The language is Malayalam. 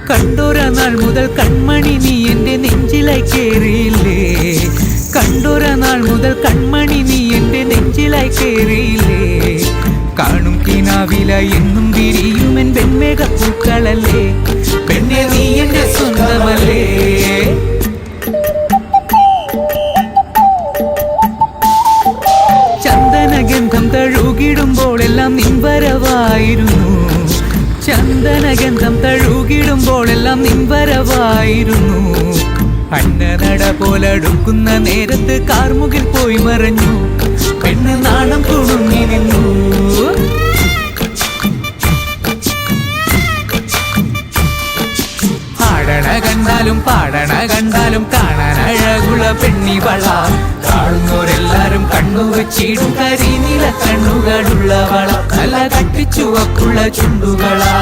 കണ്ടൊര നാൾ മുതൽ കൺമണി നീ എൻ്റെ നെഞ്ചിലായി കേറിയില്ലേ. കണ്ടൊര നാൾ മുതൽ കൺമണി നീ എൻ്റെ നെഞ്ചിലായി കേറിയില്ലേ. കാണും കിനാവില എന്നും വിരിയുമെൻ വെൺമേഘപ്പൂക്കളല്ലേ. പെണ്ണെ നീ എൻ്റെ സ്വന്തമല്ലേ. ചന്ദനഗന്ധം തഴുകിടുമ്പോഴെല്ലാം നിൻവരവായിരുന്നു. ചന്ദനഗന്ധം തഴുകിടുമ്പോഴെല്ലാം നിൻവരവായിരുന്നു. അന്നനട പോലടുക്കുന്ന നേരത്ത് കാർമുകിൽ പോയി മറഞ്ഞു. പെണ്ണ് നാണം കുണുങ്ങി നിന്നു. ആടണ കണ്ടാലും പാടണ കണ്ടാലും കാണാൻ അഴകുള്ള പെണ്ണിവള. കാണുന്നവരെല്ലാരും കണ്ണുവച്ചിടും കരിനീല കണ്ണുകളുള്ളവള. നല്ല കട്ടിച്ചുവപ്പുള്ള ചുണ്ടുകളാ.